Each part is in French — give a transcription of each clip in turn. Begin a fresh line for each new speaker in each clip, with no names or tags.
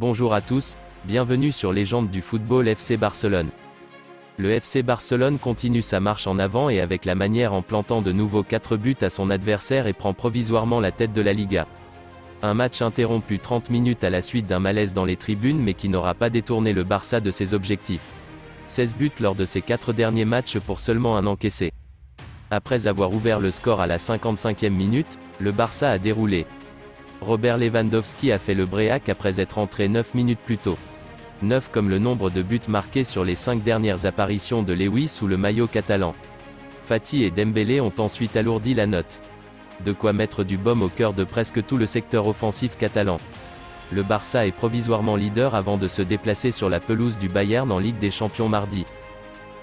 Bonjour à tous, bienvenue sur Légende du football FC Barcelone. Le FC Barcelone continue sa marche en avant et avec la manière en plantant de nouveau 4 buts à son adversaire et prend provisoirement la tête de la Liga. Un match interrompu 30 minutes à la suite d'un malaise dans les tribunes mais qui n'aura pas détourné le Barça de ses objectifs. 16 buts lors de ses 4 derniers matchs pour seulement un encaissé. Après avoir ouvert le score à la 55e minute, le Barça a déroulé. Robert Lewandowski a fait le Bréac après être entré 9 minutes plus tôt. 9 comme le nombre de buts marqués sur les 5 dernières apparitions de Lewis sous le maillot catalan. Fati et Dembélé ont ensuite alourdi la note. De quoi mettre du baume au cœur de presque tout le secteur offensif catalan. Le Barça est provisoirement leader avant de se déplacer sur la pelouse du Bayern en Ligue des Champions mardi.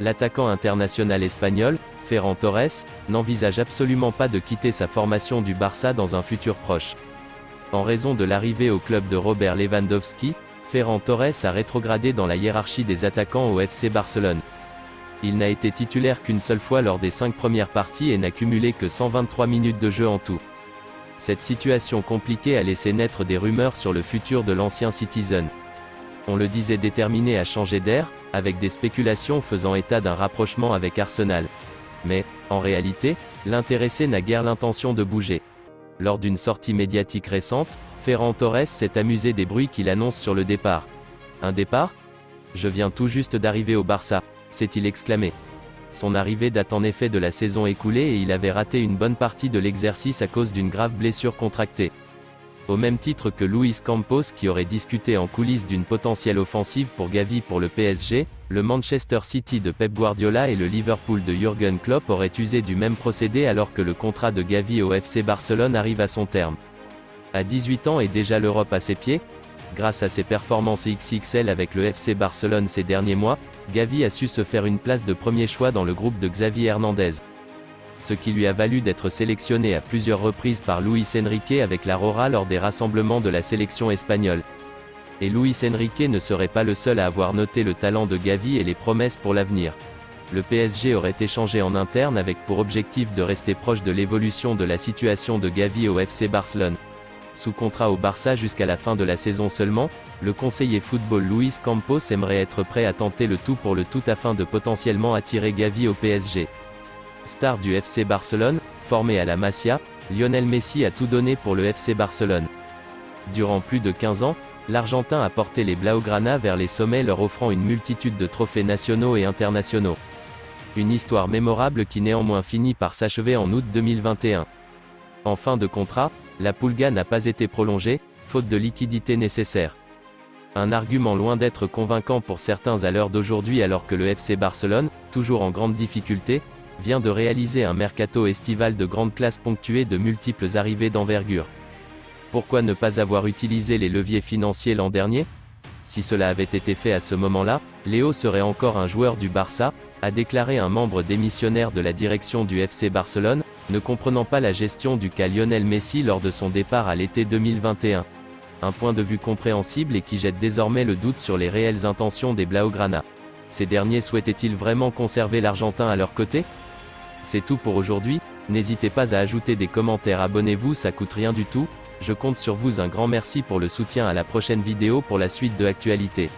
L'attaquant international espagnol, Ferran Torres, n'envisage absolument pas de quitter sa formation du Barça dans un futur proche. En raison de l'arrivée au club de Robert Lewandowski, Ferran Torres a rétrogradé dans la hiérarchie des attaquants au FC Barcelone. Il n'a été titulaire qu'une seule fois lors des 5 premières parties et n'a cumulé que 123 minutes de jeu en tout. Cette situation compliquée a laissé naître des rumeurs sur le futur de l'ancien Citizen. On le disait déterminé à changer d'air, avec des spéculations faisant état d'un rapprochement avec Arsenal. Mais, en réalité, l'intéressé n'a guère l'intention de bouger. Lors d'une sortie médiatique récente, Ferran Torres s'est amusé des bruits qu'il annonce sur le départ. Un départ ? Je viens tout juste d'arriver au Barça, s'est-il exclamé. Son arrivée date en effet de la saison écoulée et il avait raté une bonne partie de l'exercice à cause d'une grave blessure contractée. Au même titre que Luis Campos qui aurait discuté en coulisses d'une potentielle offensive pour Gavi pour le PSG, le Manchester City de Pep Guardiola et le Liverpool de Jürgen Klopp auraient usé du même procédé alors que le contrat de Gavi au FC Barcelone arrive à son terme. À 18 ans et déjà l'Europe à ses pieds, grâce à ses performances XXL avec le FC Barcelone ces derniers mois, Gavi a su se faire une place de premier choix dans le groupe de Xavi Hernandez. Ce qui lui a valu d'être sélectionné à plusieurs reprises par Luis Enrique avec la Rora lors des rassemblements de la sélection espagnole. Et Luis Enrique ne serait pas le seul à avoir noté le talent de Gavi et les promesses pour l'avenir. Le PSG aurait échangé en interne avec pour objectif de rester proche de l'évolution de la situation de Gavi au FC Barcelone. Sous contrat au Barça jusqu'à la fin de la saison seulement, le conseiller football Luis Campos aimerait être prêt à tenter le tout pour le tout afin de potentiellement attirer Gavi au PSG. Star du FC Barcelone, formé à la Masia, Lionel Messi a tout donné pour le FC Barcelone. Durant plus de 15 ans, l'Argentin a porté les Blaugrana vers les sommets leur offrant une multitude de trophées nationaux et internationaux. Une histoire mémorable qui néanmoins finit par s'achever en août 2021. En fin de contrat, la Pulga n'a pas été prolongée, faute de liquidité nécessaire. Un argument loin d'être convaincant pour certains à l'heure d'aujourd'hui alors que le FC Barcelone, toujours en grande difficulté, vient de réaliser un mercato estival de grande classe ponctué de multiples arrivées d'envergure. Pourquoi ne pas avoir utilisé les leviers financiers l'an dernier ? Si cela avait été fait à ce moment-là, Léo serait encore un joueur du Barça, a déclaré un membre démissionnaire de la direction du FC Barcelone, ne comprenant pas la gestion du cas Lionel Messi lors de son départ à l'été 2021. Un point de vue compréhensible et qui jette désormais le doute sur les réelles intentions des Blaugrana. Ces derniers souhaitaient-ils vraiment conserver l'Argentin à leur côté ? C'est tout pour aujourd'hui, n'hésitez pas à ajouter des commentaires, abonnez-vous, ça coûte rien du tout, je compte sur vous, un grand merci pour le soutien, à la prochaine vidéo pour la suite de l'actualité.